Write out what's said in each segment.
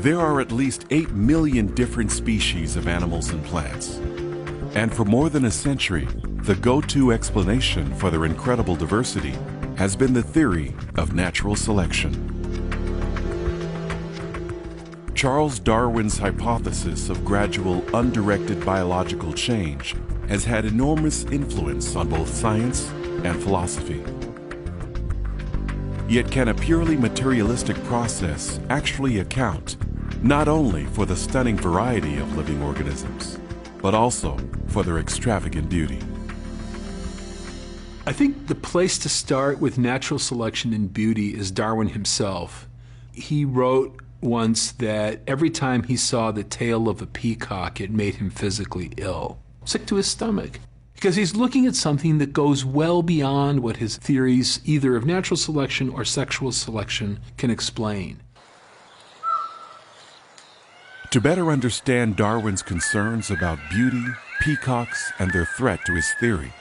There are at least 8 million different species of animals and plants. And for more than a century, the go-to explanation for their incredible diversity has been the theory of natural selection. Charles Darwin's hypothesis of gradual, undirected biological change has had enormous influence on both science and philosophy. Yet can a purely materialistic process actually account not only for the stunning variety of living organisms, but also for their extravagant beauty? I think the place to start with natural selection and beauty is Darwin himself. He wrote once that every time he saw the tail of a peacock, it made him physically ill, sick to his stomach, because he's looking at something that goes well beyond what his theories, either of natural selection or sexual selection, can explain. To better understand Darwin's concerns about beauty, peacocks, and their threat to his theory,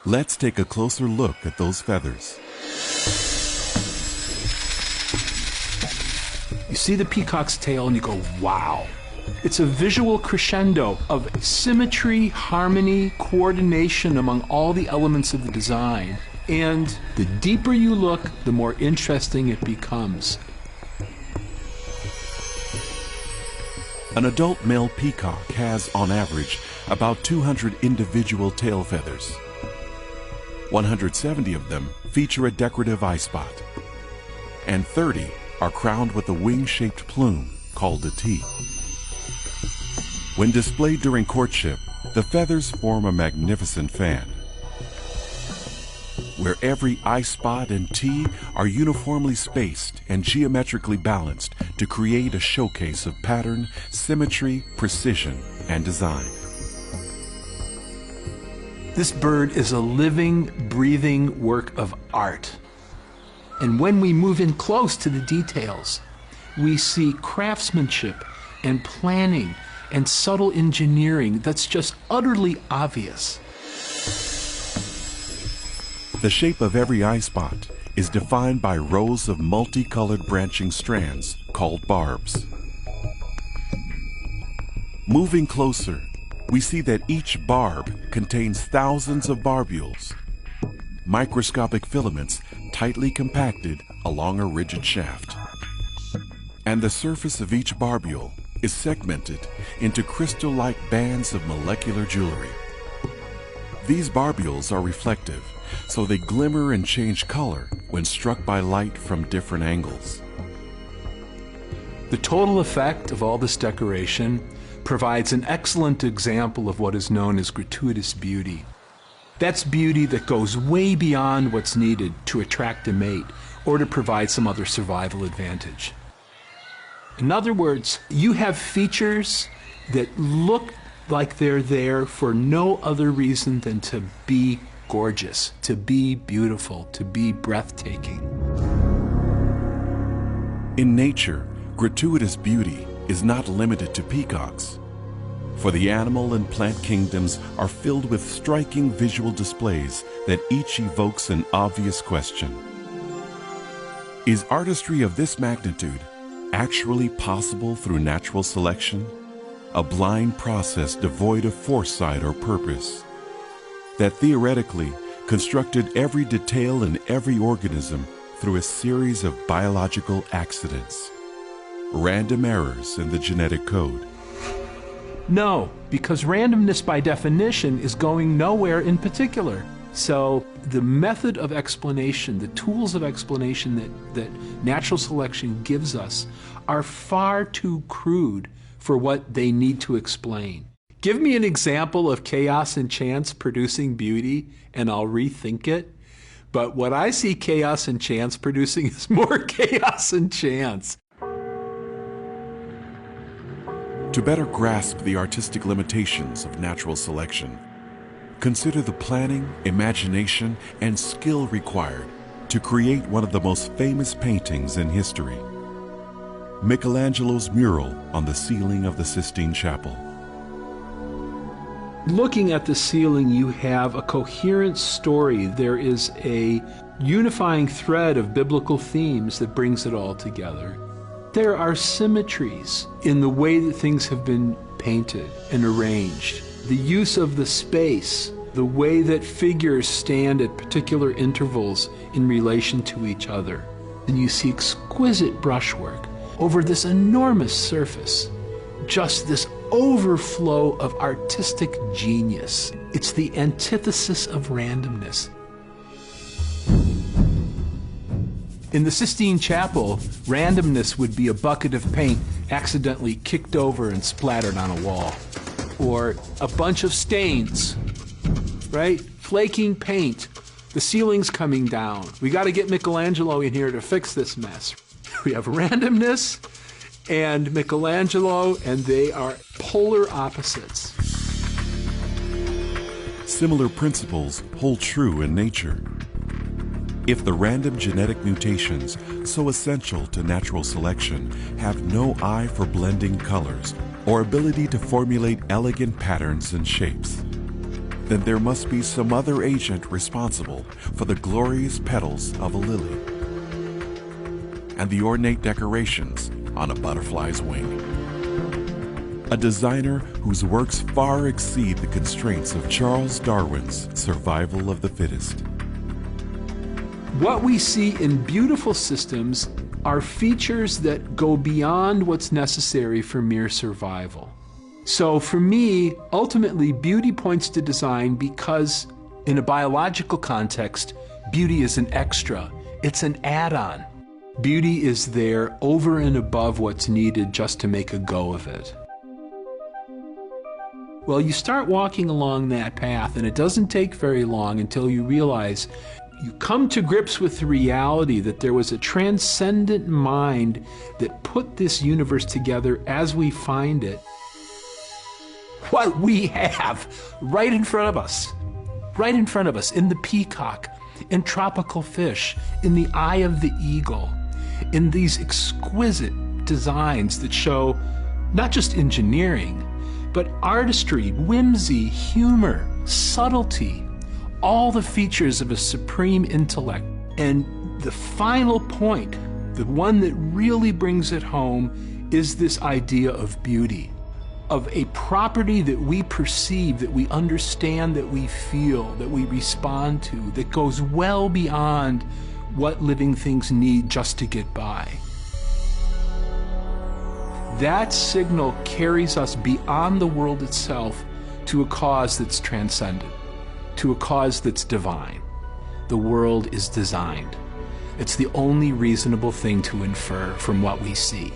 let's take a closer look at those feathers. You see the peacock's tail and you go, wow. It's a visual crescendo of symmetry, harmony, coordination among all the elements of the design. And the deeper you look, the more interesting it becomes. An adult male peacock has, on average, about 200 individual tail feathers. 170 of them feature a decorative eye spot, and 30 are crowned with a wing-shaped plume called a T. When displayed during courtship, the feathers form a magnificent fan, where every eye spot and T are uniformly spaced and geometrically balanced to create a showcase of pattern, symmetry, precision, and design. This bird is a living, breathing work of art. And when we move in close to the details, we see craftsmanship and planning and subtle engineering that's just utterly obvious. The shape of every eye spot is defined by rows of multicolored branching strands called barbs. Moving closer, we see that each barb contains thousands of barbules, microscopic filaments tightly compacted along a rigid shaft. And the surface of each barbule is segmented into crystal-like bands of molecular jewelry. These barbules are reflective, so they glimmer and change color when struck by light from different angles. The total effect of all this decoration provides an excellent example of what is known as gratuitous beauty. That's beauty that goes way beyond what's needed to attract a mate or to provide some other survival advantage. In other words, you have features that look like they're there for no other reason than to be gorgeous, to be beautiful, to be breathtaking. In nature, gratuitous beauty is not limited to peacocks, for the animal and plant kingdoms are filled with striking visual displays that each evokes an obvious question. Is artistry of this magnitude actually possible through natural selection, a blind process devoid of foresight or purpose, that theoretically constructed every detail in every organism through a series of biological accidents, random errors in the genetic code? No, because randomness by definition is going nowhere in particular. So the method of explanation, the tools of explanation that natural selection gives us are far too crude for what they need to explain. Give me an example of chaos and chance producing beauty, and I'll rethink it. But what I see chaos and chance producing is more chaos and chance. To better grasp the artistic limitations of natural selection, consider the planning, imagination, and skill required to create one of the most famous paintings in history, Michelangelo's mural on the ceiling of the Sistine Chapel. Looking at the ceiling, you have a coherent story. There is a unifying thread of biblical themes that brings it all together. there are symmetries in the way that things have been painted and arranged. The use of the space, the way that figures stand at particular intervals in relation to each other. And you see exquisite brushwork over this enormous surface. Just this overflow of artistic genius. It's the antithesis of randomness. In the Sistine Chapel, randomness would be a bucket of paint accidentally kicked over and splattered on a wall. Or a bunch of stains, right? Flaking paint. The ceiling's coming down. We got to get Michelangelo in here to fix this mess. We have randomness and Michelangelo, and they are polar opposites. Similar principles hold true in nature. If the random genetic mutations, so essential to natural selection, have no eye for blending colors or ability to formulate elegant patterns and shapes, then there must be some other agent responsible for the glorious petals of a lily and the ornate decorations on a butterfly's wing. A designer whose works far exceed the constraints of Charles Darwin's survival of the fittest. What we see in beautiful systems are features that go beyond what's necessary for mere survival. So for me, ultimately, beauty points to design because in a biological context, beauty is an extra. It's an add-on. Beauty is there over and above what's needed just to make a go of it. Well, you start walking along that path, and it doesn't take very long until you realize you come to grips with the reality that there was a transcendent mind that put this universe together as we find it. What we have right in front of us, in the peacock, in tropical fish, in the eye of the eagle, in these exquisite designs that show not just engineering, but artistry, whimsy, humor, subtlety, all the features of a supreme intellect. And the final point, the one that really brings it home, is this idea of beauty, of a property that we perceive, that we understand, that we feel, that we respond to, that goes well beyond what living things need just to get by. That signal carries us beyond the world itself to a cause that's transcendent, to a cause that's divine. The world is designed. It's the only reasonable thing to infer from what we see.